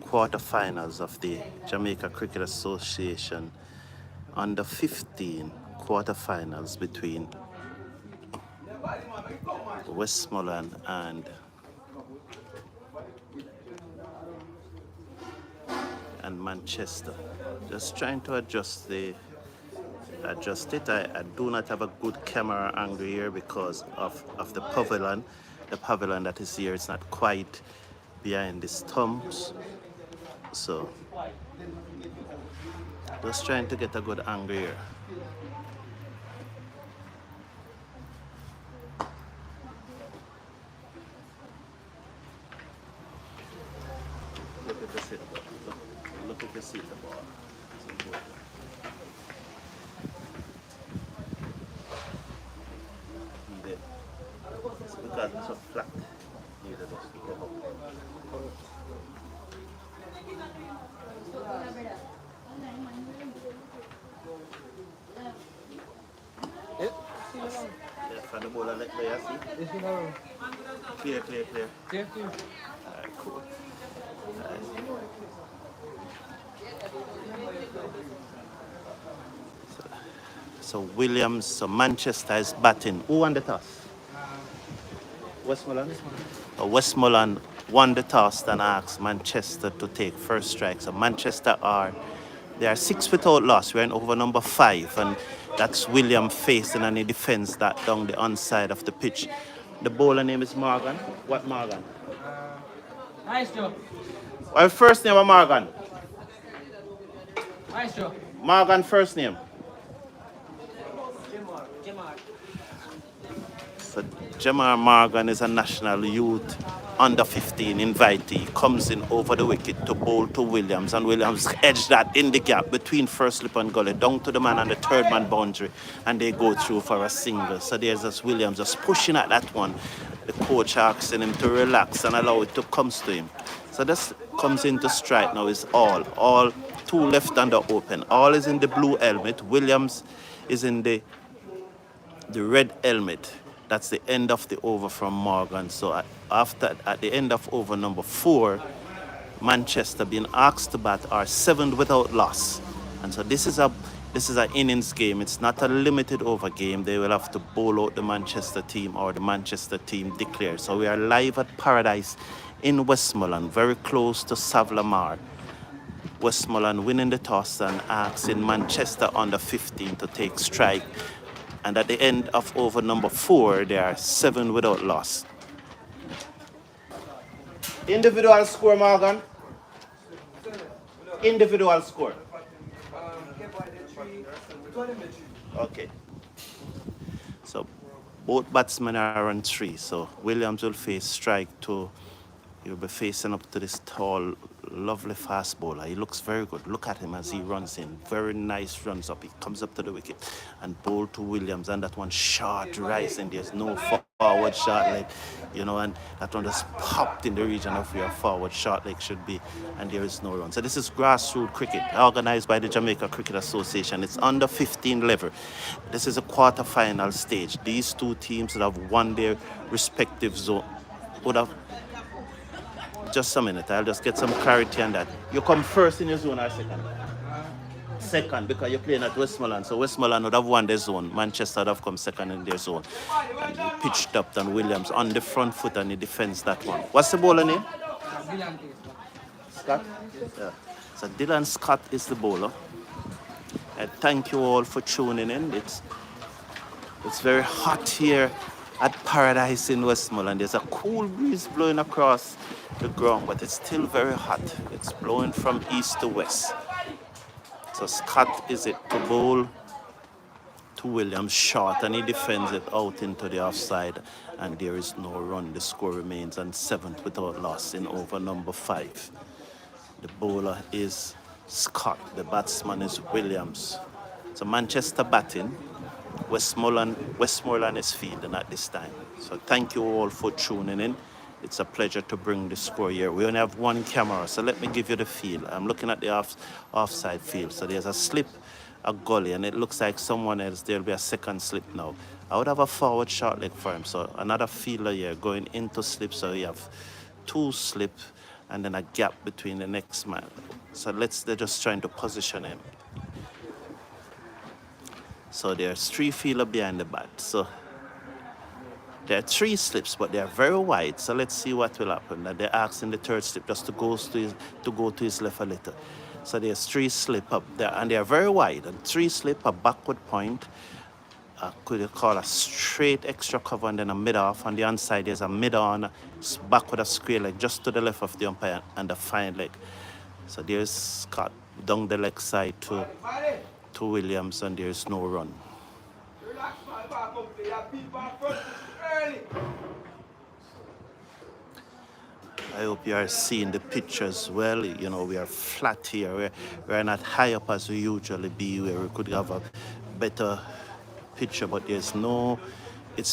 quarterfinals of the Jamaica Cricket Association under 15 quarterfinals between Westmoreland and Manchester. Just trying to adjust it. I do not have a good camera angle here because of the pavilion. The pavilion that is here is not quite behind the stumps. So just trying to get a good angle here. Look at the seat. Look at the seat the ball. It's important. It's because it's so flat. Needed us to go up. Yeah, for the ball, let me see. Clear. Alright, cool. So Williams, so Manchester is batting. Who won the toss? Westmoreland? Westmoreland won the toss and asked Manchester to take first strike. So Manchester they are 6 without loss. We're in over number 5, and that's William facing, and he defends that down the onside of the pitch. The bowler name is Morgan. What Morgan? Nice job. Well, first name of Morgan. Nice job. Morgan first name. So Jamar Morgan is a national youth under 15 invitee. Comes in over the wicket to bowl to Williams, and Williams edged that in the gap between first slip and gully down to the man and the third man boundary, and they go through for a single. So there's just Williams just pushing at that one. The coach asking him to relax and allow it to come to him. So this comes into strike now. Is all 2 left under open. All is in the blue helmet. Williams is in the red helmet. That's the end of the over from Morgan. So at the end of over number 4, Manchester being asked to bat are 7 without loss. And so this is an innings game. It's not a limited over game. They will have to bowl out the Manchester team, or the Manchester team declares. So we are live at Paradise in Westmoreland, very close to Savlamar. Westmoreland winning the toss and asking Manchester under 15 to take strike. And at the end of over number 4, there are 7 without loss. Individual score, Morgan. Individual score. Okay. So both batsmen are on 3. So Williams will face strike 2. He'll be facing up to this tall, lovely fast bowler. He looks very good. Look at him as he runs in. Very nice runs up. He comes up to the wicket and bowl to Williams. And that one short rising. There's no forward short leg, and that one just popped in the region of where forward short leg should be. And there is no run. So this is grassroots cricket organized by the Jamaica Cricket Association. It's under 15 level. This is a quarter-final stage. These 2 teams that have won their respective zone would have. Just a minute, I'll just get some clarity on that. You come first in your zone or second? Second, because you're playing at Westmoreland. So Westmoreland would have won their zone. Manchester would have come second in their zone. And he pitched up on Williams on the front foot, and he defends that one. What's the bowler name? Scott? Yeah. So Dylan Scott is the bowler. And thank you all for tuning in. It's very hot here at Paradise in Westmoreland. There's a cool breeze blowing across the ground, but it's still very hot. It's blowing from east to west. So Scott is it to bowl to Williams short, and he defends it out into the offside, and there is no run. The score remains on 7th without loss in over number 5. The bowler is Scott. The batsman is Williams. So Manchester batting. Westmoreland is fielding at this time. So thank you all for tuning in. It's a pleasure to bring the score here. We only have 1 camera, so let me give you the field. I'm looking at the offside field. So there's a slip, a gully, and it looks like someone else. There'll be a second slip now. I would have a forward short leg for him. So another fielder here going into slip. So you have 2 slip and then a gap between the next man. So they're just trying to position him. So there's 3 fielder behind the bat. So there are 3 slips, but they are very wide. So let's see what will happen. That they're asking the 3rd slip just to go to his left a little. So there's 3 slip up there, and they are very wide. And 3 slip, a backward point. Could you call a straight extra cover and then a mid-off. On the inside, there's a mid-on, back with a square leg just to the left of the umpire and a fine leg. So there's Scott down the leg side to Williams, and there's no run. I hope you are seeing the pictures well. You know, we are flat here. We're not high up as we usually be, where we could have a better picture, but it's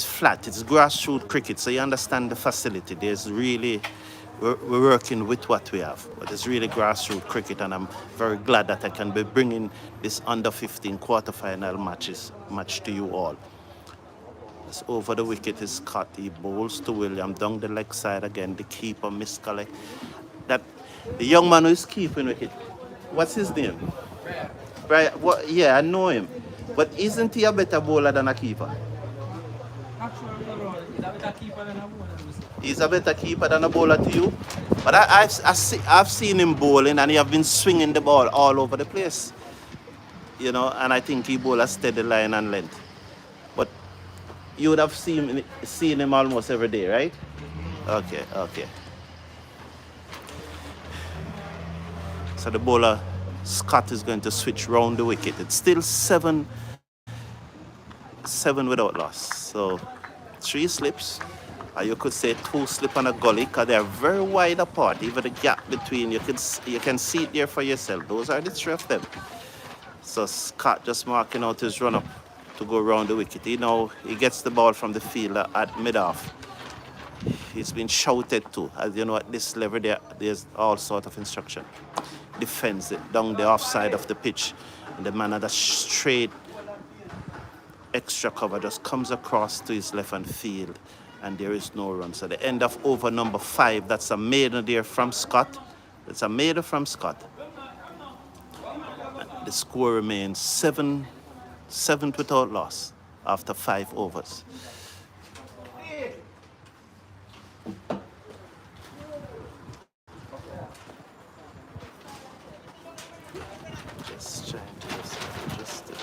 flat. It's grassroots cricket, so you understand the facility. We're working with what we have, but it's really grassroots cricket, and I'm very glad that I can be bringing this under 15 quarterfinal match to you all. It's over the wicket is cut. He bowls to William down the leg side again. The keeper miscollect. That the young man who is keeping wicket. What's his name? Brian. What? Yeah, I know him. But isn't he a better bowler than a keeper? He's a better keeper than a bowler to you? But I've seen him bowling, and he have been swinging the ball all over the place. You know, and I think he bowl a steady line and length. But you would have seen him almost every day, right? Okay. So the bowler, Scott, is going to switch round the wicket. It's still 7 without loss. So 3 slips, or you could say 2 slip and a gully, because they're very wide apart. Even the gap between, you can see it there for yourself. Those are the 3 of them. So Scott just marking out his run up to go around the wicket. You know, he gets the ball from the fielder at mid-off. He's been shouted to. As you know, at this level, there's all sort of instruction. Defends it down the offside of the pitch. And the man at a straight extra cover just comes across to his left-hand field, and there is no run. So the end of over number 5, that's a maiden there from Scott. It's a maiden from Scott. And the score remains 7 without loss after 5 overs. Just trying to adjust it.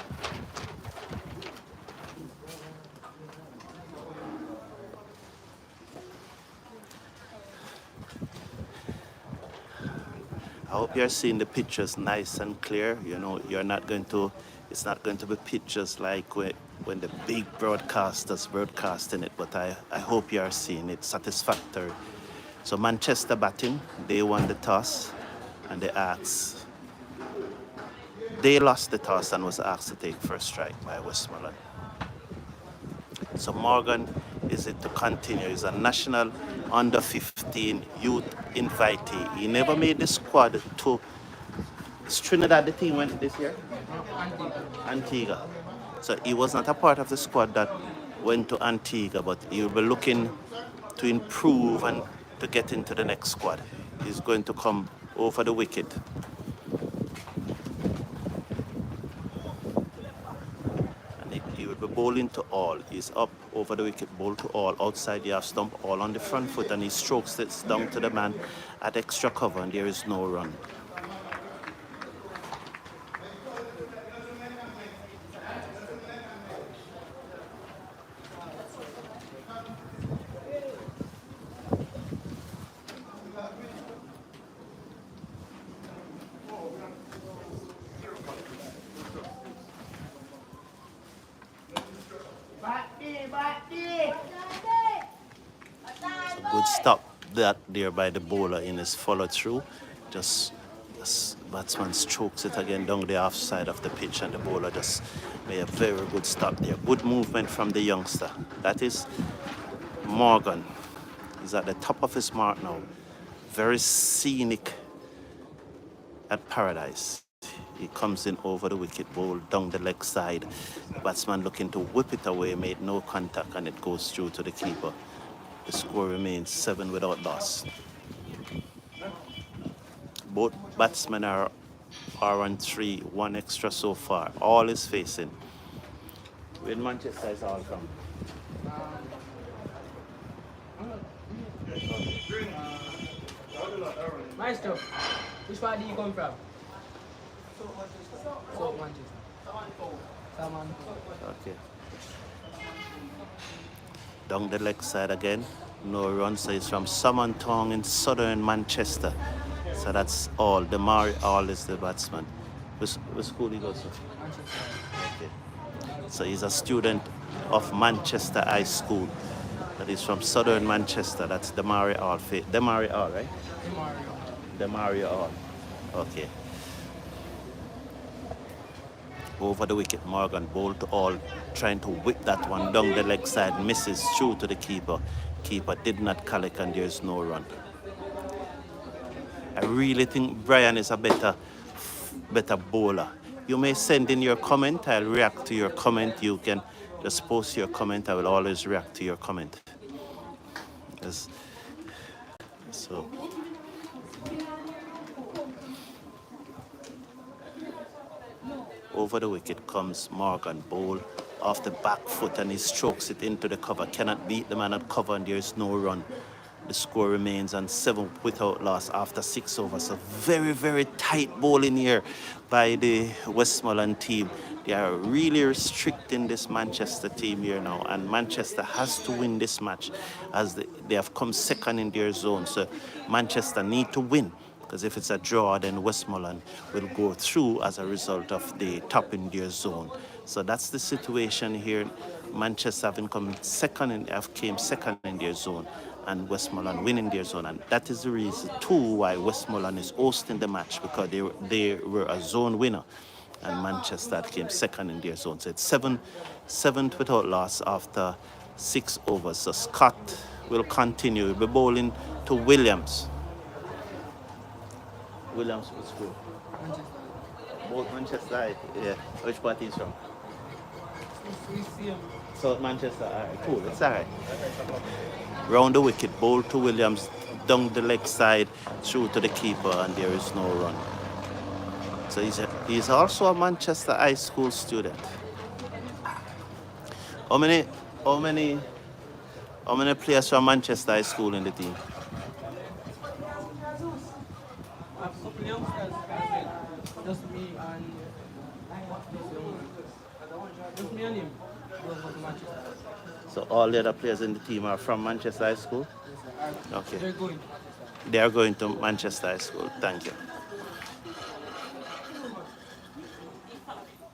I hope you're seeing the pictures nice and clear. You know, it's not going to be pictures like when the big broadcasters broadcasting it, but I hope you are seeing it satisfactory. So Manchester batting, they won the toss, and they lost the toss and was asked to take first strike by Westmoreland. So Morgan is it to continue. He's a national under 15 youth invitee. He never made the squad to Trinidad. The team went this year? Antigua. So he was not a part of the squad that went to Antigua, but he will be looking to improve and to get into the next squad. He's going to come over the wicket. He will be bowling to all. He's up over the wicket, bowl to all. Outside the half stump, all on the front foot, and he strokes it down to the man at extra cover, and there is no run. Good stop that there by the bowler in his follow through. Just batsman strokes it again down the off side of the pitch, and the bowler just made a very good stop there. Good movement from the youngster. That is Morgan. He's at the top of his mark now. Very scenic at Paradise. He comes in over the wicket, bowl down the leg side. The batsman looking to whip it away, made no contact, and it goes through to the keeper. The score remains 7 without loss. Both batsmen are on 3, one extra so far. All is facing. Where Manchester is all from? Maestro, which part do you come from? South Manchester. Someone. Okay. Down the leg side again. No run, so it's from Summontown in southern Manchester. So that's all. The Mari All is the batsman. Which school he goes to? Manchester. Okay. So he's a student of Manchester High School. That is from southern Manchester. That's the Mari All. The Mari All, right? Mario. The Mari All. Okay. Over the wicket, Morgan bowled to all, trying to whip that one down the leg side, misses through to the keeper. Keeper did not collect and there's no run. I really think Brian is a better bowler. You may send in your comment, I'll react to your comment. You can just post your comment, I will always react to your comment. Yes. So. Over the wicket comes Morgan, bowl off the back foot and he strokes it into the cover. Cannot beat the man at cover and there is no run. The score remains on 7 without loss after 6 overs. So very, very tight bowling here by the Westmoreland team. They are really restricting this Manchester team here now. And Manchester has to win this match as they have come second in their zone. So Manchester need to win. Because if it's a draw, then Westmoreland will go through as a result of the top in their zone. So that's the situation here. Manchester having come came second in their zone, and Westmoreland winning their zone. And that is the reason too why Westmoreland is hosting the match, because they were a zone winner. And Manchester came second in their zone. So it's seventh without loss after 6 overs. So Scott will continue. He'll be bowling to Williams. Williams was school. Manchester. Both Manchester, yeah. Which party is from? South Manchester, all right, cool, it's all right. Round the wicket, bowl to Williams, down the leg side, through to the keeper, and there is no run. So he's also a Manchester High School student. How many players from Manchester High School in the team? Just me and him. So all the other players in the team are from Manchester High School? Okay. They're going. They are going to Manchester High School. Thank you.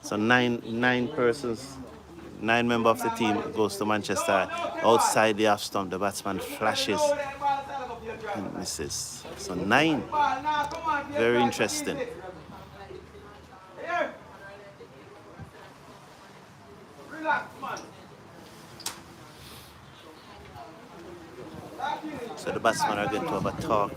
So nine members of the team goes to Manchester. Outside the half stump, the batsman flashes and misses. So 9. Very interesting. So the batsmen are going to have a talk.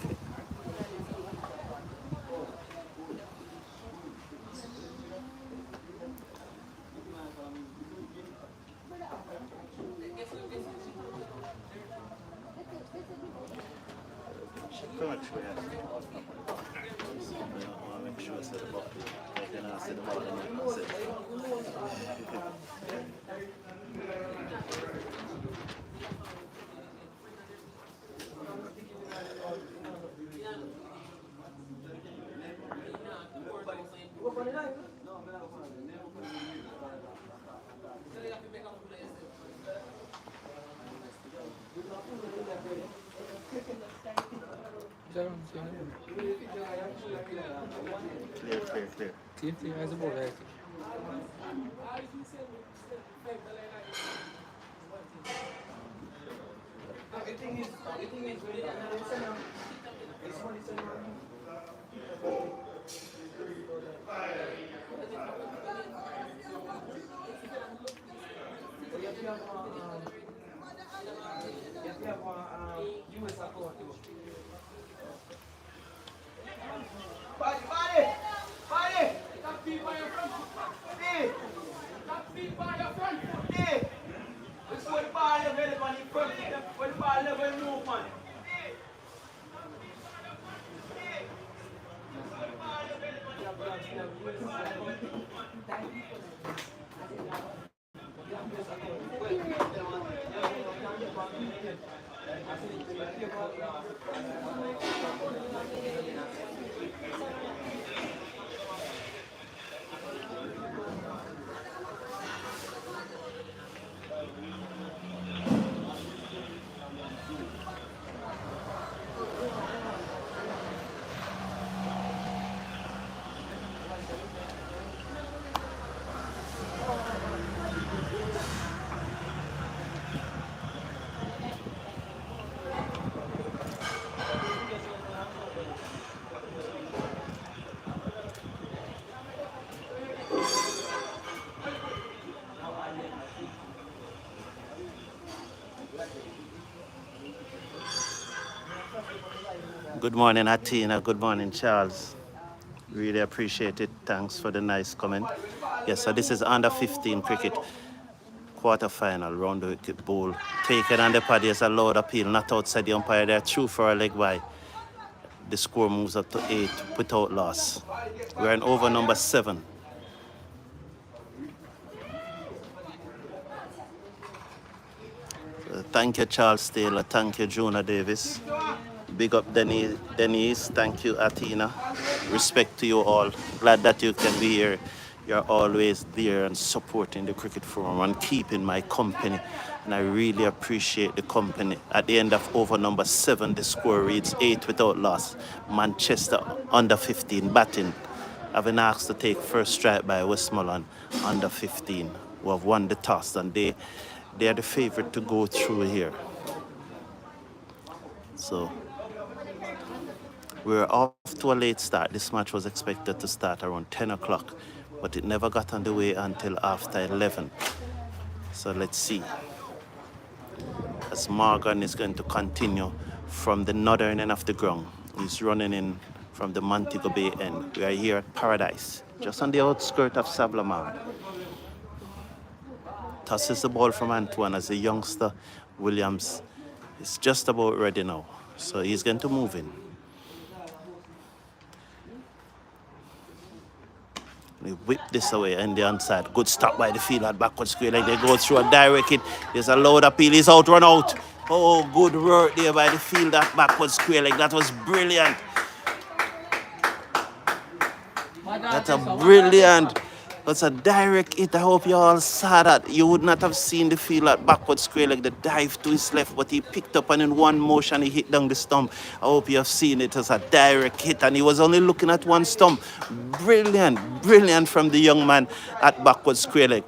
Clear. Team as a ball, right? Good morning, Atina. Good morning, Charles. Really appreciate it. Thanks for the nice comment. Yes, so this is under 15 cricket quarterfinal round the wicket ball. Taken on the pad is a loud appeal, not outside the umpire. They're through for a leg by. The score moves up to 8 without loss. We're in over number 7. Thank you, Charles Taylor. Thank you, Jonah Davis. Big up Denise. Thank you, Atina. Respect to you all. Glad that you can be here. You're always there and supporting the cricket forum and keeping my company. And I really appreciate the company. At the end of over number 7, the score reads 8 without loss. Manchester under 15 batting. I've been asked to take first strike by Westmoreland under 15, who have won the toss, and they are the favorite to go through here. So we're off to a late start. This match was expected to start around 10 o'clock, but it never got underway until after 11. So let's see. As Morgan is going to continue from the northern end of the ground. He's running in from the Montego Bay end. We are here at Paradise, just on the outskirts of Sablamar. Tosses the ball from Antoine as a youngster. Williams is just about ready now. So he's going to move in. They whip this away and the onside. Good stop by the field at backward square. Like they go through a direct hit. There's a loud appeal. He's out, run out. Oh, good work there by the field at backward square. Like that was brilliant. That's a brilliant. That's a direct hit. I hope you all saw that. You would not have seen the field at backward square like the dive to his left, but he picked up and in one motion he hit down the stump. I hope you have seen it as a direct hit, and he was only looking at one stump. Brilliant, brilliant from the young man at backward square leg.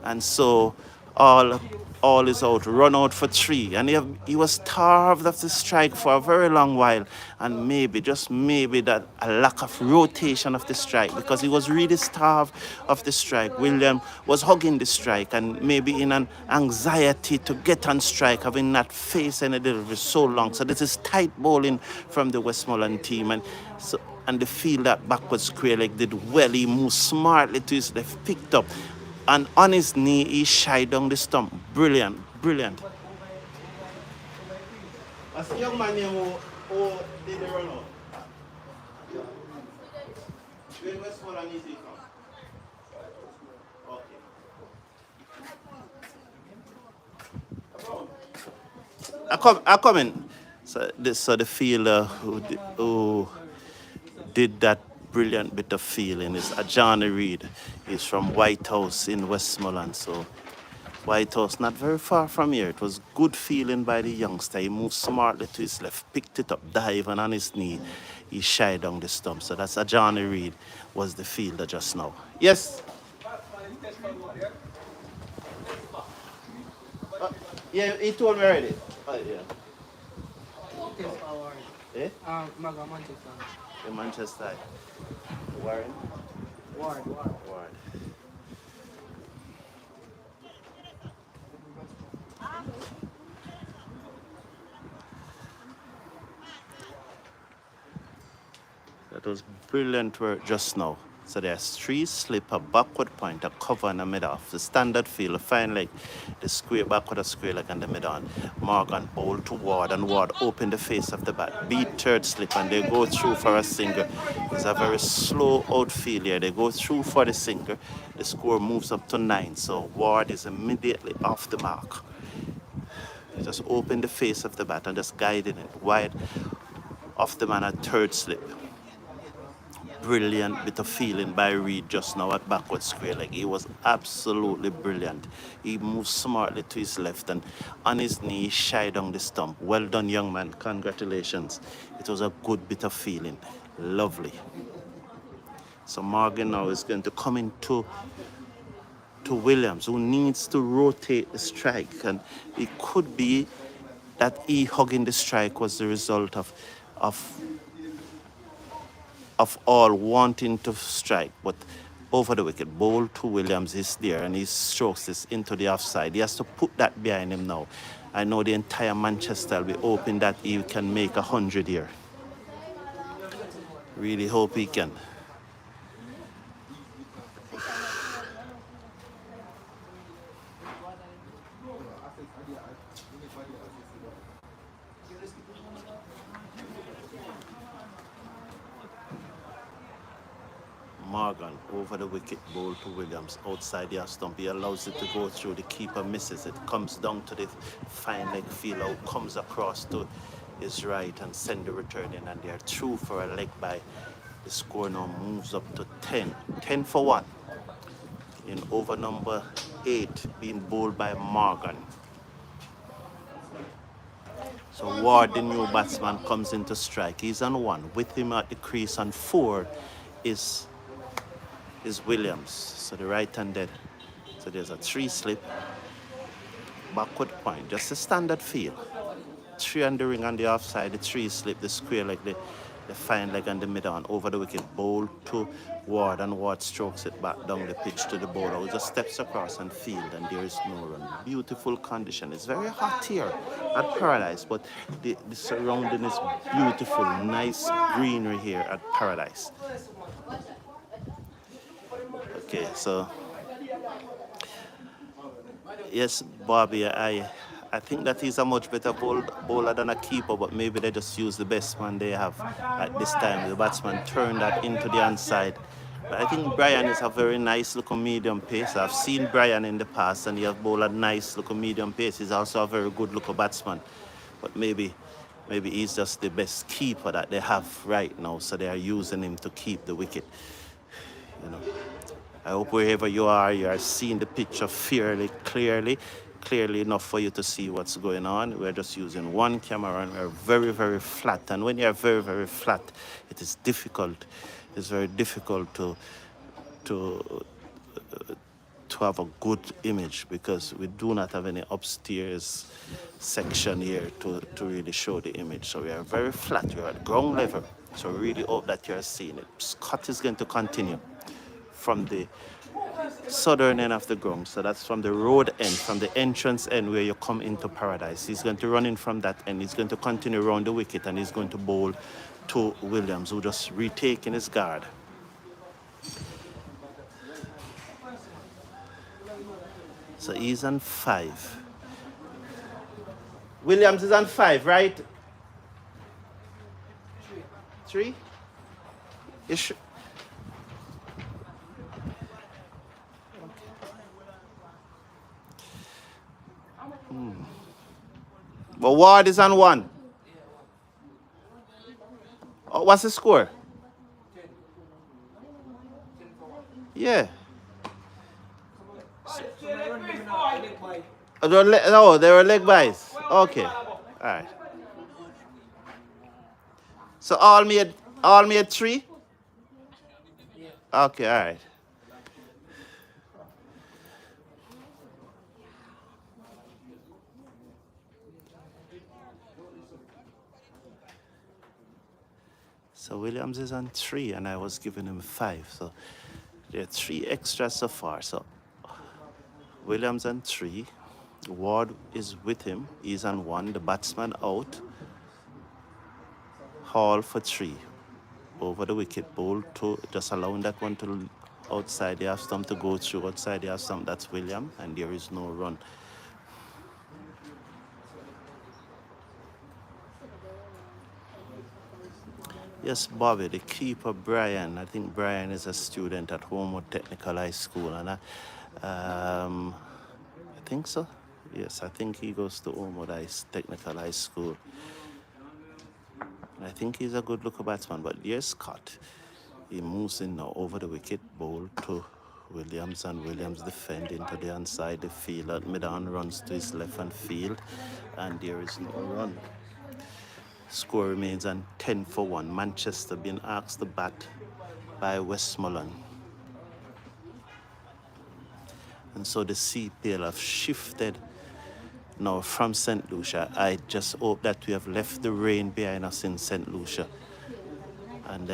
And so all is out, run out for 3. And he was starved of the strike for a very long while. And maybe, just maybe, that a lack of rotation of the strike, because he was really starved of the strike. William was hugging the strike and maybe in an anxiety to get on strike, having not faced any delivery so long. So this is tight bowling from the Westmoreland team. And the field that backward square leg did well. He moved smartly to his left, picked up. And on his knee, he shied down the stump. Brilliant, brilliant. As a young man who did the run out. Where Westmoreland is he from? Okay. I come in. So the fielder who did that brilliant bit of feeling is Johnny Reid. He's from White House in Westmoreland. So White House not very far from here. It was good feeling by the youngster. He moved smartly to his left, picked it up, diving on his knee. He shied down the stump. So that's Johnny Reid was the fielder just now. Yes. Yeah, he told me already. Yeah. Eh? Manchester. In Manchester. Warren? Ward. That was brilliant work just now. So there's 3 slip, a backward point, a cover, and a mid-off. The standard field, a fine leg, the square backward, a square leg, and the mid-on. Morgan bowl to Ward, and Ward open the face of the bat. Beat third slip, and they go through for a single. It's a very slow outfield here. They go through for the single. The score moves up to 9, so Ward is immediately off the mark. Just open the face of the bat and just guiding it wide off the man at third slip. Brilliant bit of feeling by Reed just now at backward square leg. He was absolutely brilliant. He moved smartly to his left and on his knee shy down the stump. Well done, young man. Congratulations. It was a good bit of feeling. Lovely. So Morgan now is going to come into Williams, who needs to rotate the strike, and it could be that he hugging the strike was the result of all wanting to strike, but over the wicket, bowl to Williams is there, and he strokes this into the offside. He has to put that behind him now. I know the entire Manchester will be hoping that he can make 100 here. Really hope he can. Morgan over the wicket, bowl to Williams outside the stump. He allows it to go through. The keeper misses it. Comes down to the fine leg field out, comes across to his right and send the return in, and they're through for a leg by. The score now moves up to 10. 10 for 1 in over number 8, being bowled by Morgan. So Ward, the new batsman, comes into strike. He's on 1. With him at the crease on 4 is Williams. So the right-handed. So there's a 3 slip, backward point, just a standard field. 3 on the ring on the offside, the 3 slip, the square leg, the fine leg and the mid on over the wicket, bowl to Ward, and Ward strokes it back down the pitch to the bowler, who just steps across and field, and there is no run. Beautiful condition. It's very hot here at Paradise, but the surrounding is beautiful. Nice greenery here at Paradise. Okay, so yes, Bobby, I think that he's a much better bowler than a keeper, but maybe they just use the best man they have at this time. The batsman turned that into the onside. But I think Brian is a very nice looking medium pace. I've seen Brian in the past, and he has bowled a nice looking medium pace. He's also a very good looking batsman. But maybe he's just the best keeper that they have right now, so they are using him to keep the wicket. You know, I hope wherever you are seeing the picture fairly clearly enough for you to see what's going on. We're just using one camera, and we're very, very flat. And when you're very, very flat, it is difficult. It's very difficult to have a good image, because we do not have any upstairs section here to really show the image. So we are very flat. We're at ground level. So we really hope that you're seeing it. Scott is going to continue from the southern end of the ground. So that's from the road end, from the entrance end where you come into Paradise. He's going to run in from that end. He's going to continue around the wicket, and he's going to bowl to Williams, who just retaking his guard. So he's on 5. Williams is on 5, right? 3? But Ward is on 1. Oh, what's the score? Yeah. No, they were leg buys. Okay. All right. So all made 3? Okay, all right. So Williams is on 3, and I was giving him 5. So there are 3 extras so far. So Williams on 3. Ward is with him. He's on 1. The batsman out. Hall for 3. over the wicket, ball to just allowing that one to outside the half stump to go through outside the half stump. That's William, and there is no run. Yes, Bobby, the keeper Brian. I think Brian is a student at Homewood Technical High School, and I think so. Yes, I think he goes to Homewood Technical High School. I think he's a good looker batsman, but here's Scott. He moves in now over the wicket, ball to Williams, and Williams defending to the inside the field. At mid-on runs to his left hand field, and there is no run. Score remains on 10-1. Manchester being asked to bat by Westmoreland. And so the CPL have shifted now from St. Lucia. I just hope that we have left the rain behind us in St. Lucia. And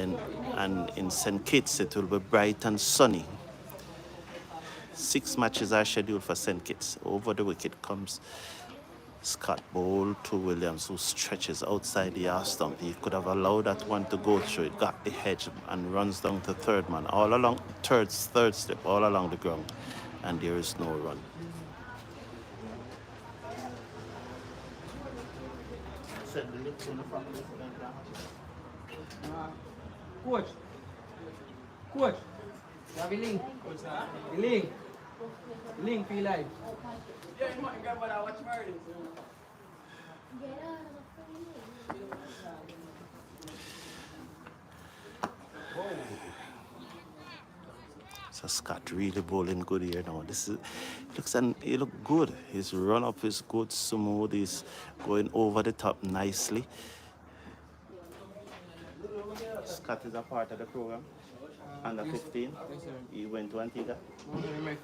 in St. Kitts it will be bright and sunny. 6 matches are scheduled for St. Kitts. Over the wicket comes Scott, ball to Williams, who stretches outside the half stump. He could have allowed that one to go through. It got the hedge and runs down to third man, all along third step, all along the ground, and there is no run. Coach. Coach. You have a link. A link. Link for your life. Yeah, you might get what I watch Martin. So Scott really bowling good here now. He look good. His run up is good, smooth. He's going over the top nicely. Scott is a part of the program. Under 15. Yes, sir. He went to Antigua.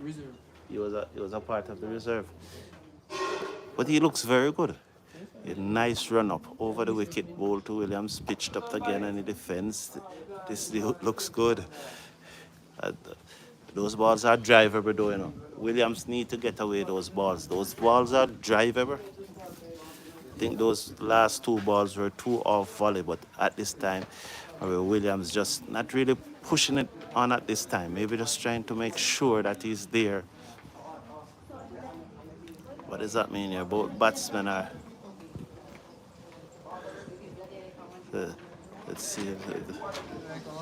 Reserve. He was a part of the reserve. But he looks very good. A nice run up over the wicket, ball to Williams, pitched up again and he defends. This looks good. Those balls are drivable though, you know. Williams need to get away those balls. Those balls are drivable. I think those last 2 balls were 2 off volley, but at this time, Williams just not really pushing it on at this time. Maybe just trying to make sure that he's there. What does that mean here? Both batsmen are... let's see.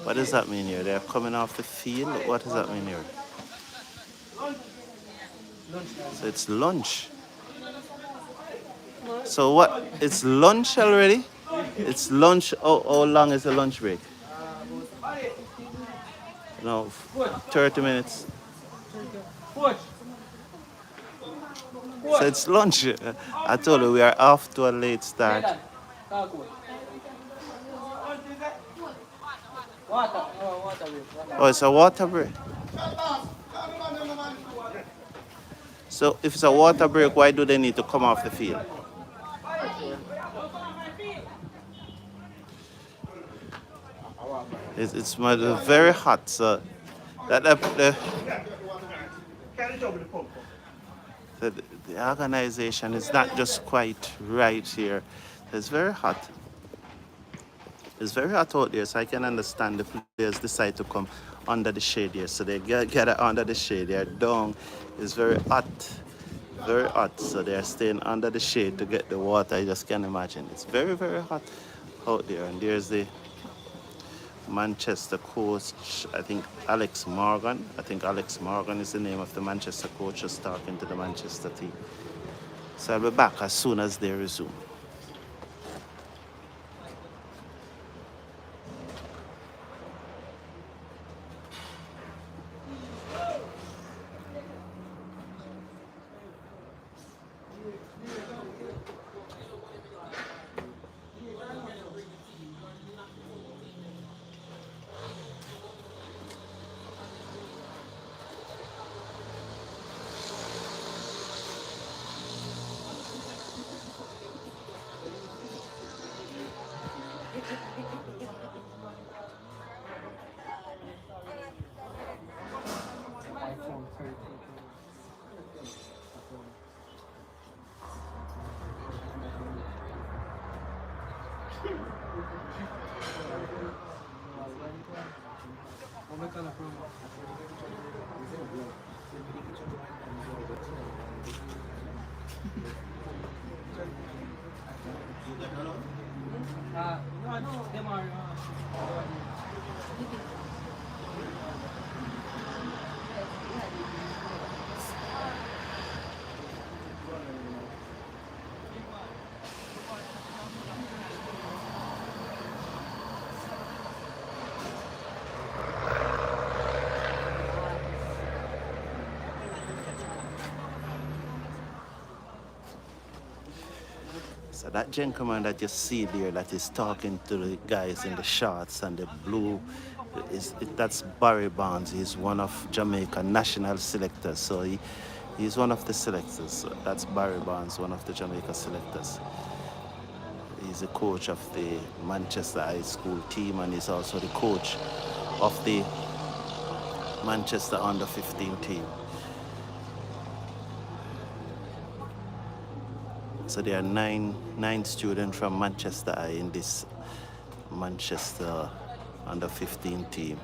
What does that mean here? They're coming off the field? What does that mean here? So it's lunch. So what? It's lunch already? It's lunch. How long is the lunch break? No, 30 minutes. So it's lunch. I told you we are off to a late start. Oh, it's a water break. So if it's a water break, why do they need to come off the field? It's very hot, so the organization is not just quite right here. It's very hot. It's very hot out there, so I can understand the players decide to come under the shade here. So they gather under the shade. They're down. It's very hot, so they're staying under the shade to get the water. I just can't imagine. It's very, very hot out there. And there's the Manchester coach, I think Alex Morgan. I think Alex Morgan is the name of the Manchester coach, just talking to the Manchester team. So I'll be back as soon as they resume. color from? No, them are. So that gentleman that you see there that is talking to the guys in the shorts and the blue, that's Barry Barnes. He's one of Jamaica national selectors. So he's one of the selectors. So that's Barry Barnes, one of the Jamaica selectors. He's the coach of the Manchester High School team, and he's also the coach of the Manchester Under 15 team. So there are nine students from Manchester High in this Manchester Under 15 team,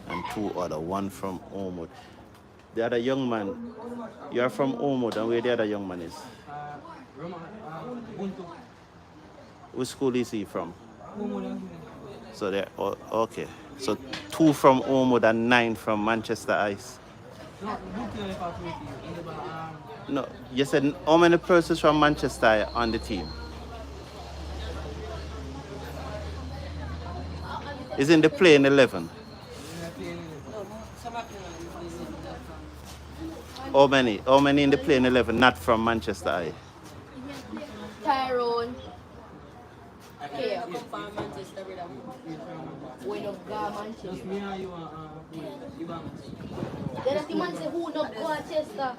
and two other, one from Ormond. The other young man, you are from Ormond, and where the other young man is? Buntu. Which school is he from? Ormond. So there, okay. So 2 from Ormond and 9 from Manchester High. No, Buntu is part of the No, you said how many persons from Manchester High on the team? Is in the playing 11? How many? How many in the playing 11 not from Manchester High? Tyrone. Okay, I come from Manchester, brother. When you go Manchester. Just me and you are. Then I think man say who not go Manchester.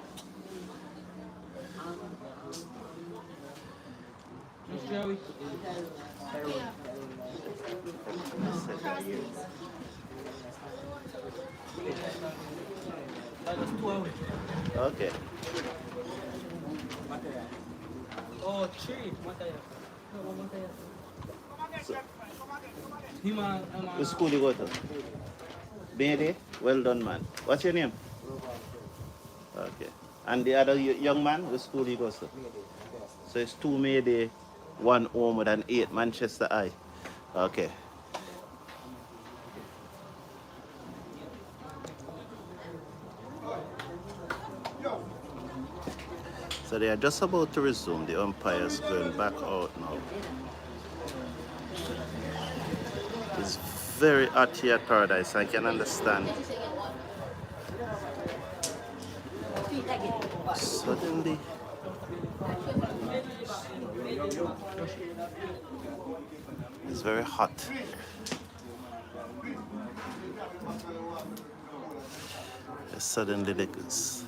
Just share with That's 2 hours. Okay. Oh, 3. Mataya. No, Mataya. So, Him which school you go to? Mayday? Well done, man. What's your name? Okay. And the other young man, which school he goes to? So it's 2 Mayday, 1 Ormond, and 8 Manchester High. Okay. So they are just about to resume. The umpire's going back out now. It's very hot here at Paradise. I can understand. Suddenly, it's very hot. Suddenly, like this.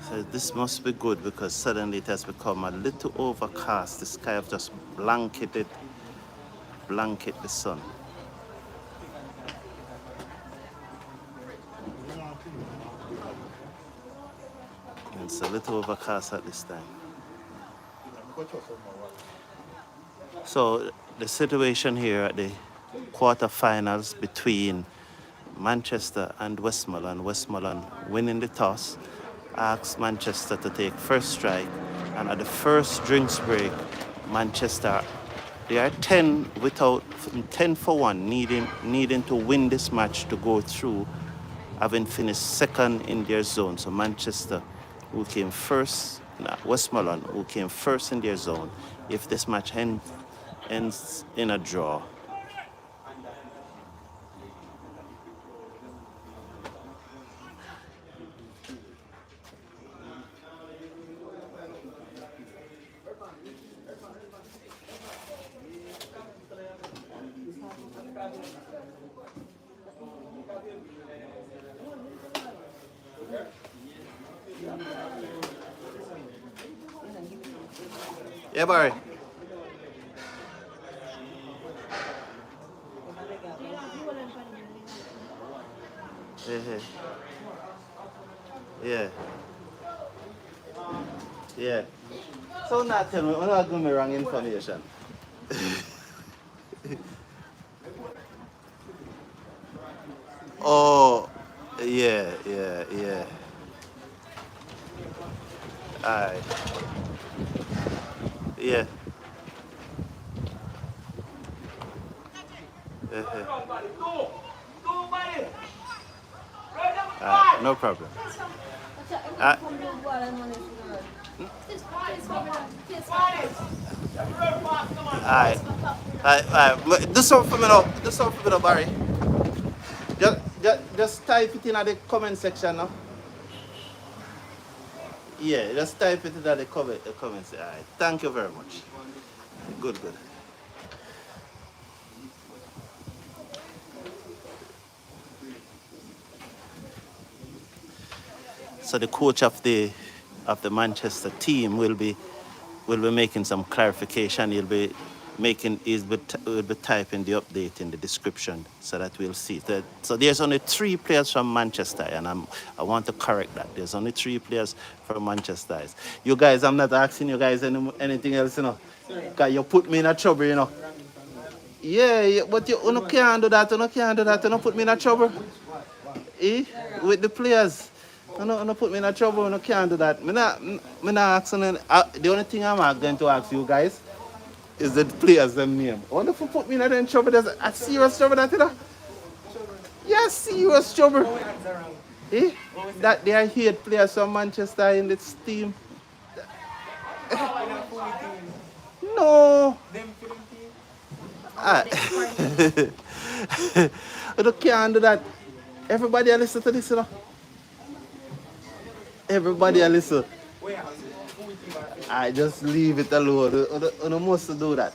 So this must be good because suddenly it has become a little overcast. The sky have just blanket the sun. And it's a little overcast at this time. So the situation here at the quarterfinals between Manchester and Westmoreland. Westmoreland winning the toss, asked Manchester to take first strike, and at the first drinks break, Manchester, they are 10 for 1, needing to win this match to go through, having finished second in their zone. So Manchester, who came first, Westmoreland, who came first in their zone, if this match ends in a draw. Yeah, Barry. Yeah. Yeah. So not tell me, I'm not giving me wrong information. Oh, yeah, yeah, yeah. Aye, yeah. Alright, no problem. Uh, alright, alright. Do something for me now. Do something for me now, Barry. Just type it in the comment section now. Yeah, just type it in the comments. Alright, thank you very much. Good, good. So the coach of the Manchester team will be making some clarification. Will be typing the update in the description so that we'll see that. So there's only 3 players from Manchester, and I want to correct that. There's only 3 players from Manchester. You guys, I'm not asking you guys anything else, you know. Cause you put me in a trouble, you know. Yeah, but you can't do that. You can't do that. You put me in a trouble. Eh? With the players. No put me in a trouble. No can't do that. Me not asking. The only thing I'm going to ask you guys is the players' them name. Wonder if you put me in a trouble. There's a serious trouble that you know. Yeah, serious trouble. Eh? That they are here players from Manchester in this team. No. Ah. You can't do that. Everybody listen to this, you know. Everybody listen. I just leave it alone. You must do that.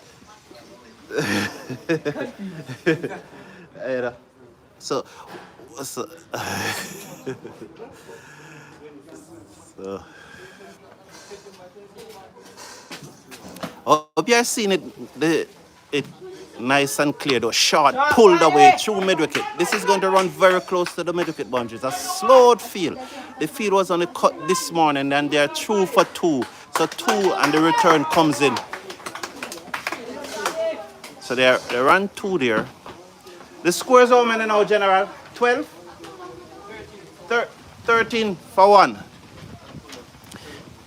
You know. So, so, so. Hope you have seen it nice and clear. The shot pulled away through mid wicket. This is going to run very close to the mid wicket boundaries. A slowed field. The field was on the cut this morning, and they're through for 2. So 2, and the return comes in. So they run 2 there. The score is how many now, General? 12? 13 for 1.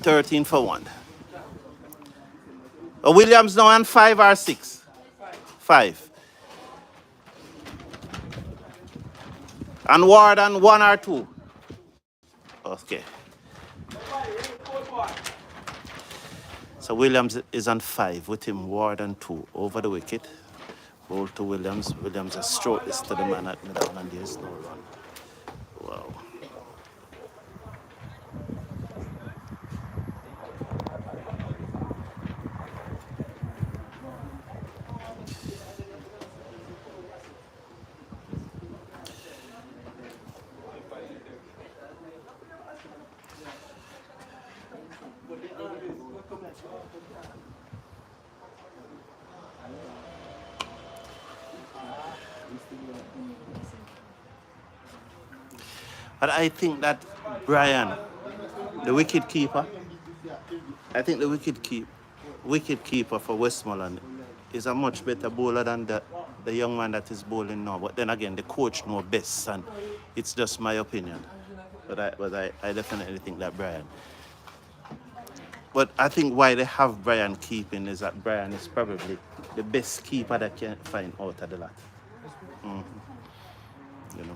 13 for 1. Williams now on 5 or 6? 5. And Ward on 1 or 2? Okay. So Williams is on 5 with him, Ward on 2 over the wicket. Ball to Williams. Williams has stroked this to the man at middle, and there's no run. Wow. But I think that Brian, the wicket keeper, I think the wicket keeper for Westmoreland is a much better bowler than the young man that is bowling now. But then again, the coach knows best, and it's just my opinion. But I definitely think that Brian. But I think why they have Brian keeping is that Brian is probably the best keeper that can find out of the lot. You know.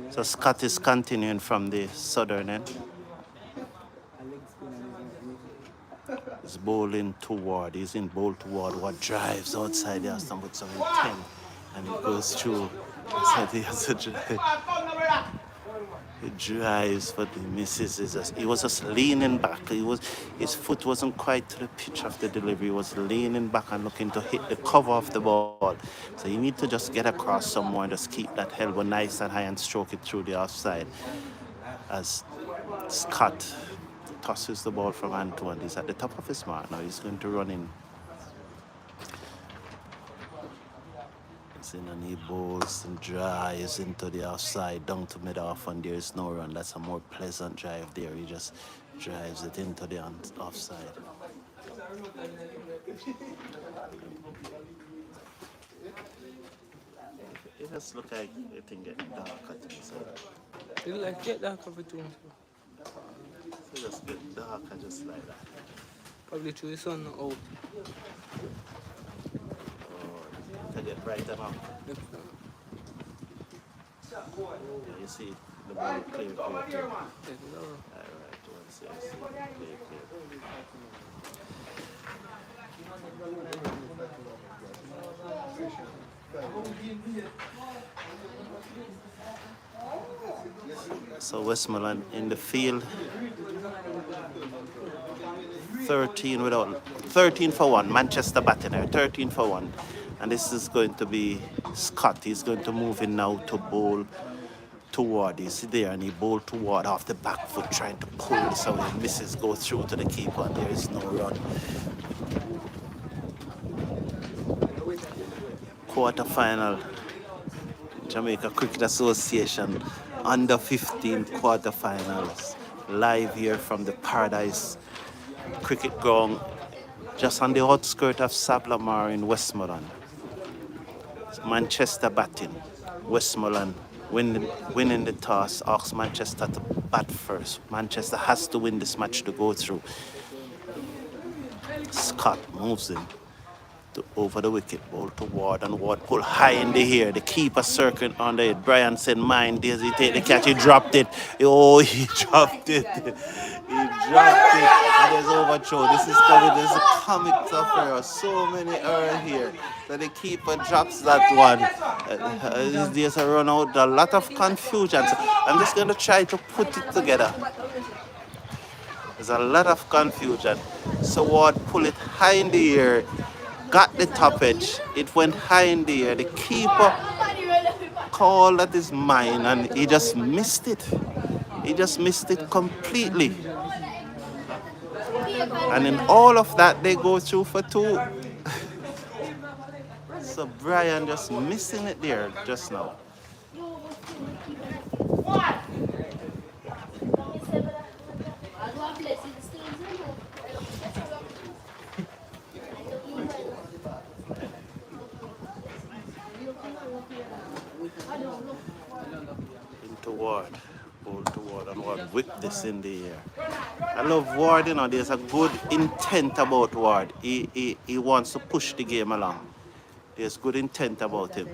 So Scott is continuing from the southern end. He's bowling toward, he's in bowl toward what drives outside the stump with some intent. And it goes through. So he has a drive. He drives, but he misses. He was just leaning back. His foot wasn't quite to the pitch of the delivery. He was leaning back and looking to hit the cover of the ball. So you need to just get across somewhere and just keep that elbow nice and high and stroke it through the offside. As Scott tosses the ball from Antoine. He's at the top of his mark now. He's going to run in. He's in and he bowls and drives into the outside, down to mid-off, and there is no run. That's a more pleasant drive there. He just drives it into the offside. It just looks like it can get dark at the inside. It like get dark over too. So just get darker just like that. Probably through the sun out. To get brighter now. Yeah, you see the ball clear. Alright, once you see clear. So Westmoreland in the field. 13 for 1. Manchester batting there. 13 for 1. And this is going to be Scott. He's going to move in now to bowl toward. He's there and he bowled toward off the back foot, trying to pull this away. Misses, go through to the keeper, and there is no run. Quarterfinal. Jamaica Cricket Association under 15 quarterfinals. Live here from the Paradise Cricket Ground, just on the outskirts of Sablamar in Westmoreland. Manchester batting. Westmoreland winning the toss, asks Manchester to bat first. Manchester has to win this match to go through. Scott moves in over the wicket, ball to Ward, and Ward pull high in the air. The keeper circling under it. Brian said, "Mine, does he take the catch?" He dropped it. Oh, he dropped it. He dropped it. And there's overthrow. This is a comic affair. So many errors here. So the keeper drops that one. There's a run out. A lot of confusion. So I'm just going to try to put it together. There's a lot of confusion. So Ward pull it high in the air. Got the top edge. It went high in the air. The keeper called that is mine, and he just missed it. He just missed it completely. And in all of that, they go through for 2. So Brian just missing it there just now. Into Ward, ball to Ward, and Ward whip this in the air. I love Ward, you know, there's a good intent about Ward. He wants to push the game along. There's good intent about him.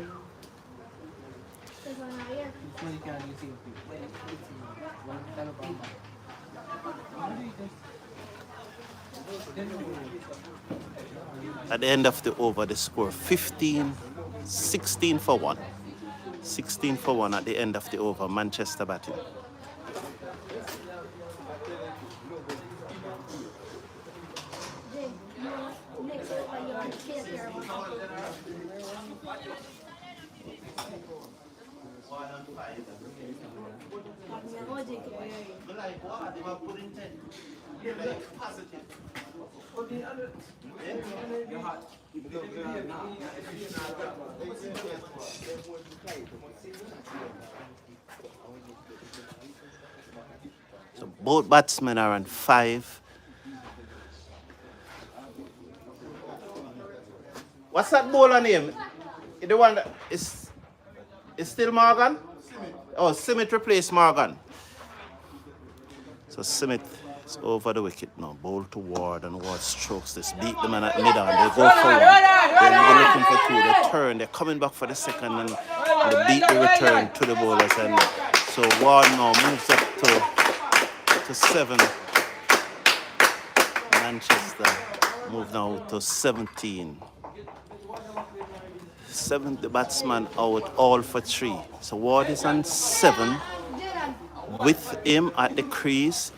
At the end of the over, the score 16 for 1. 16 for 1 at the end of the over, Manchester batting. So both batsmen are on 5. What's that bowler name? The one that is still Morgan? Oh, Simit replaced Morgan. So Simit It's over the wicket now. Bowl to Ward, and Ward strokes this. Beat the man at mid-on. They go for one. Then they're looking for two. They turn. They're coming back for the second, and they beat the return to the bowlers. And so Ward now moves up to 7. Manchester move now to 17. 7th batsman out, all for 3. So Ward is on 7. With him at the crease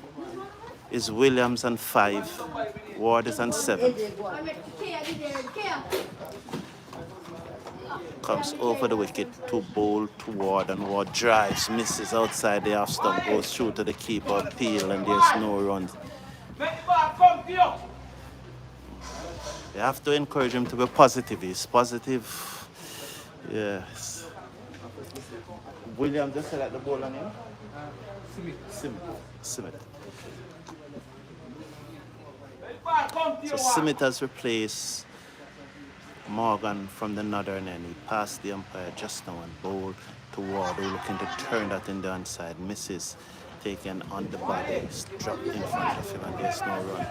is Williams on 5. Ward is on 7. Comes over the wicket to bowl to Ward, and Ward drives, misses outside the off stump, goes through to the keeper, peel, and there's no run. You have to encourage him to be positive. He's positive. Yes. Williams just said at the ball on him. Simit. So Simit has replaced Morgan from the northern end. He passed the umpire just now and bowled to Ward, who looking to turn that in the onside. Misses, taken on the body, dropped in front of him, and there's no run.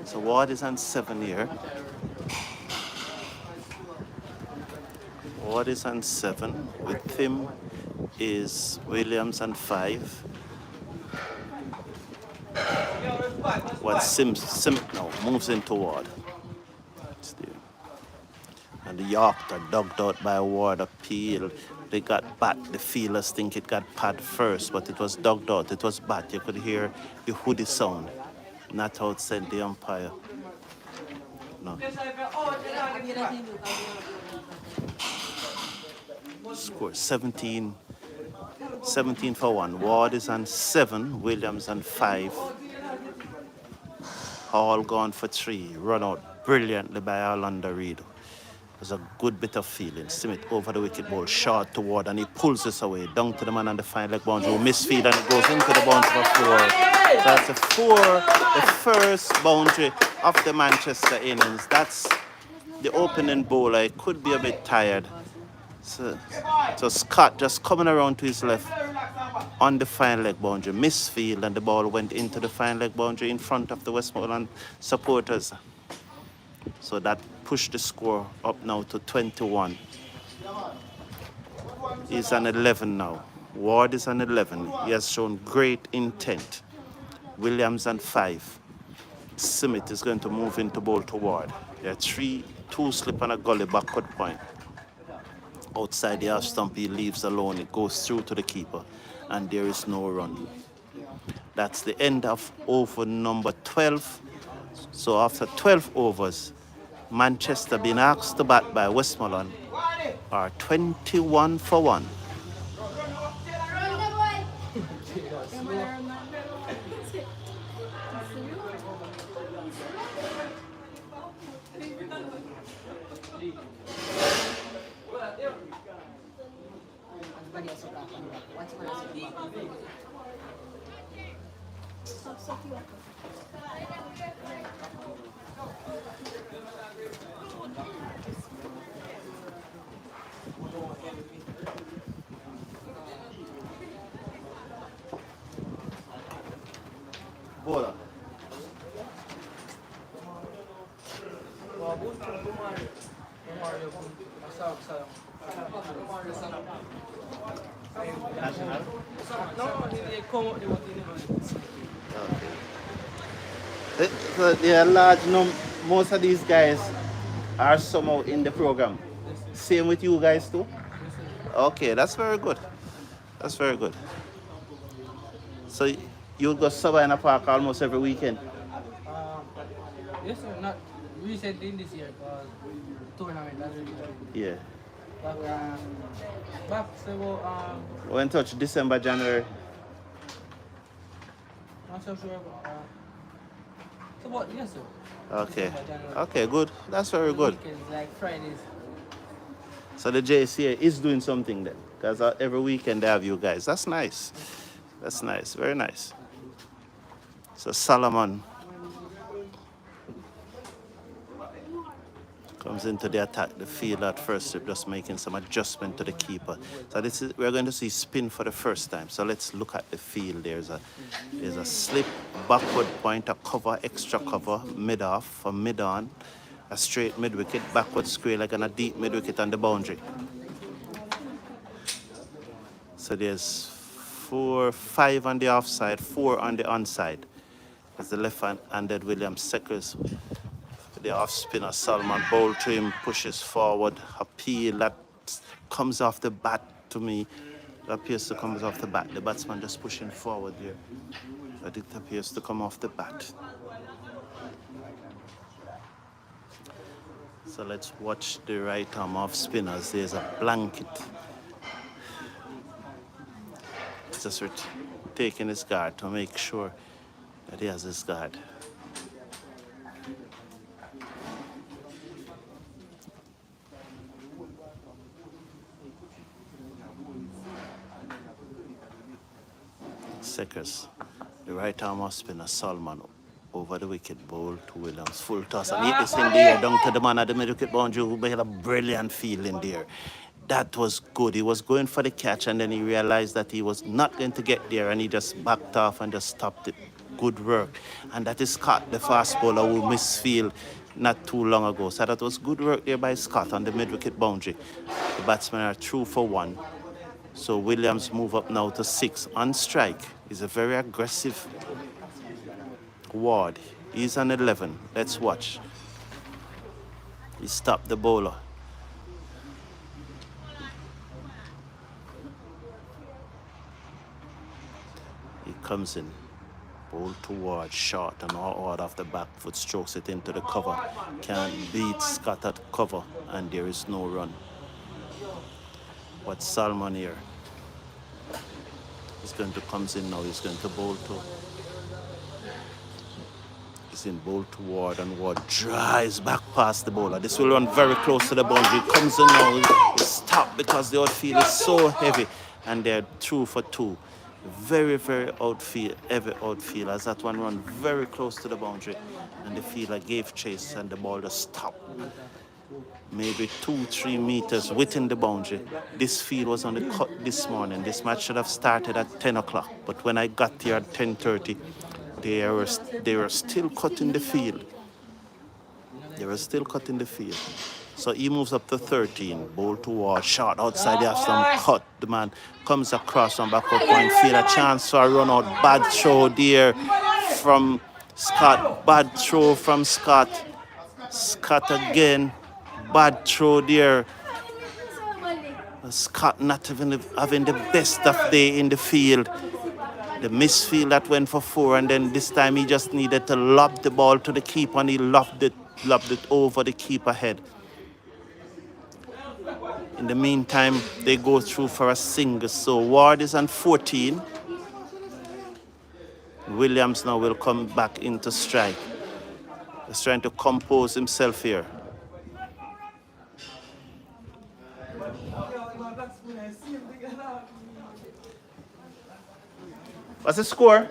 So Ward is on 7 here. Ward is on 7. With him is Williams on 5. What Sims now moves into Ward. And the Yorker dug out by Ward appeal. They got bat. The fielders think it got pad first, but it was dug out. It was bat. You could hear the hoodie sound. Not outside the umpire. No. Score 17 for 1. Ward is on 7. Williams on 5. All gone for 3. Run out brilliantly by Orlando Reed. It was a good bit of feeling. Simit over the wicket ball, short to Ward, and he pulls this away, down to the man on the fine leg boundary, who misfield, and it goes into the boundary for 4. So that's a 4, the first boundary of the Manchester innings. That's the opening bowler. He could be a bit tired. So Scott just coming around to his left on the fine leg boundary, misfield, and the ball went into the fine leg boundary in front of the Westmoreland supporters. So that pushed the score up now to 21. He's on 11 now. Ward is on 11. He has shown great intent. Williams on 5. Simit is going to move into bowl to Ward. There are 2 slip and a gully backward point. Outside the half stump, he leaves alone. It goes through to the keeper, and there is no run. That's the end of over number 12. So after 12 overs, Manchester being asked to bat by Westmoreland are 21 for 1. Bola. National? So there are large most of these guys are somehow in the program. Same with you guys too? Okay, that's very good. That's very good. So you go Savannah Park almost every weekend? Yes, sir. Not recently in this year, because tournament has really done. Yeah. Back so When touch December, January? not so sure, but it's about yes, sir. Okay. December, January. Okay, good. That's very good. Weekends, like Fridays. So the JCA is doing something then, because every weekend they have you guys. That's nice. That's nice. Very nice. So Solomon Comes into the attack, the field at first, just making some adjustment to the keeper. So this is, we're going to see spin for the first time. So let's look at the field. There's a slip, backward point, a cover, extra cover, mid off, a mid on, a straight mid wicket, backward square leg, and a deep mid wicket on the boundary. So there's 5 on the offside, 4 on the onside. As the left-handed William Seckers, the off spinner Salman bowl to him, pushes forward, appeal that comes off the bat to me. It appears to come off the bat. The batsman just pushing forward here, but it appears to come off the bat. So let's watch the right arm off spinners. There's a blanket. He's just taking his guard to make sure that he has his guard. Seckers, the right arm off spinner Salman over the wicket, bowl to Williams, full toss and hit this in the air down to the man at the mid wicket boundary who made a brilliant fielding there. That was good. He was going for the catch and then he realized that he was not going to get there and he just backed off and just stopped it. Good work. And that is Scott, the fast bowler who misfield not too long ago. So that was good work there by Scott on the mid wicket boundary. The batsmen are through for 1. So Williams move up now to 6 on strike. He's a very aggressive Ward. He's on 11. Let's watch. He stopped the bowler. He comes in. Bowl towards short and all off the back foot, strokes it into the cover. Can't beat Scott at cover and there is no run. What's Salman here? He's going to comes in now. He's going to bowl to. He's in bowl to Ward and Ward drives back past the bowler. This will run very close to the boundary. Comes in now. He's stopped because the outfield is so heavy and they're through for 2. Very, very outfield, heavy outfield as that one run very close to the boundary and the fielder gave chase and the ball just stopped. Maybe 2-3 meters within the boundary. This field was on the cut this morning. This match should have started at 10 o'clock. But when I got here at 10:30, they were still cutting the field. They were still cutting the field. So he moves up to 13. Bowl towards short outside. They have some cut. The man comes across on backward point field. A chance for a run out. Bad throw there from Scott. Bad throw from Scott. Scott again. Bad throw there. Scott not even having the best of day in the field. The misfield that went for 4 and then this time he just needed to lob the ball to the keeper and he lobbed it over the keeper head. In the meantime, they go through for a single. So Ward is on 14. Williams now will come back into strike. He's trying to compose himself here. What's the score?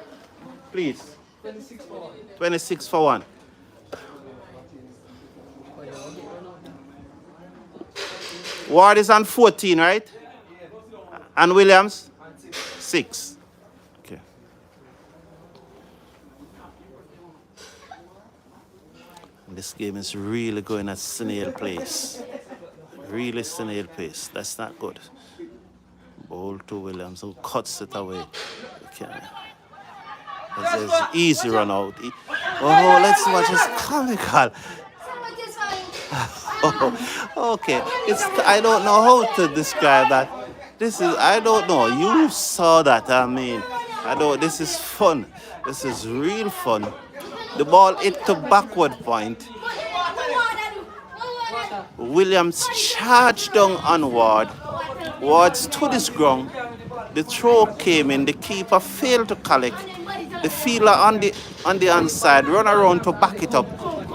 Please. 26 for 1. 26 for 1. Ward is on 14, right? And Williams? 6. Okay. This game is really going at snail pace. Really snail pace. That's not good. Bowl to Williams, who cuts it away. Okay. There's easy run out. Oh, let's watch this comical. Oh, okay. I don't know how to describe that. I don't know. You saw that. I mean, this is fun. This is real fun. The ball hit to backward point. Williams charged down on Ward. Ward stood his ground. The throw came in. The keeper failed to collect. The fielder on the onside run around to back it up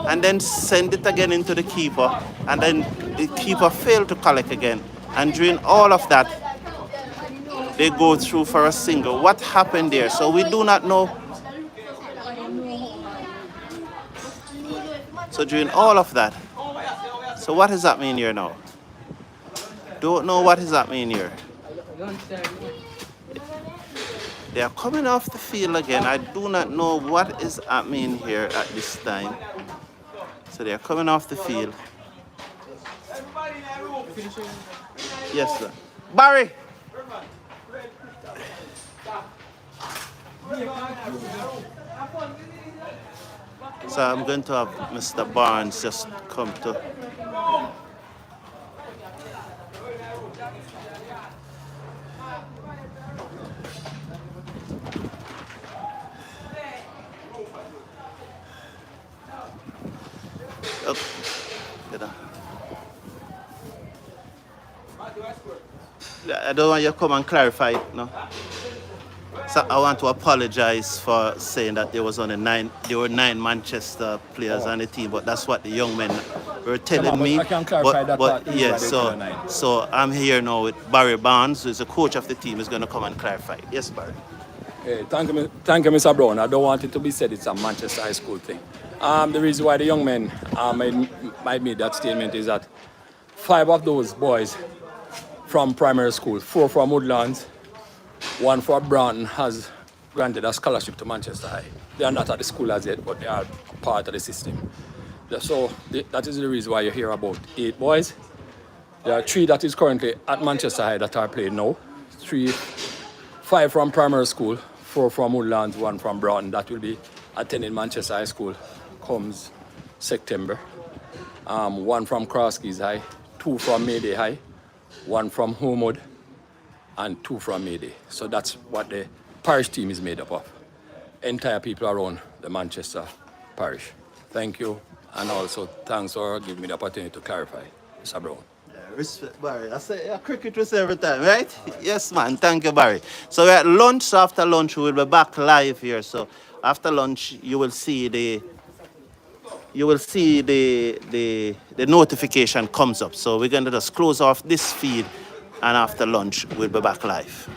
and then send it again into the keeper. And then the keeper failed to collect again. And during all of that, they go through for a single. What happened there? So we do not know. So during all of that, So what does that mean here now? Don't know what does that mean here. Lunchtime. They are coming off the field again. I do not know what is happening here at this time. So they are coming off the field. Yes, sir. Barry! So I'm going to have Mr. Barnes just come to. Oh, I don't want you to come and clarify it, no? So I want to apologize for saying that there were nine Manchester players on the team, but that's what the young men were telling me. I can clarify that part. Yes, so I'm here now with Barry Barnes, who is the coach of the team, is going to come and clarify. Yes, Barry. Hey, thank you, Mr. Brown. I don't want it to be said it's a Manchester High School thing. The reason why the young men might made that statement is that 5 of those boys from primary school, 4 from Woodlands, 1 for Brown has granted a scholarship to Manchester High. They are not at the school as yet, but they are part of the system. So that is the reason why you hear about 8 boys. There are 3 that is currently at Manchester High that are playing now. 5 from primary school, 4 from Woodlands, 1 from Brown. That will be attending Manchester High School comes September. 1 from Crosskeys High, 2 from Mayday High, 1 from Homewood, and 2 from Mayday. So that's what the parish team is made up of. Entire people around the Manchester parish. Thank you, and also thanks for giving me the opportunity to clarify, Mr. Brown. Respect, Barry. I say cricket was every time, right? Yes, man. Thank you, Barry. So we're at lunch. So after lunch, we will be back live here. So after lunch, you will see the notification comes up. So we're going to just close off this feed, and after lunch, we'll be back live.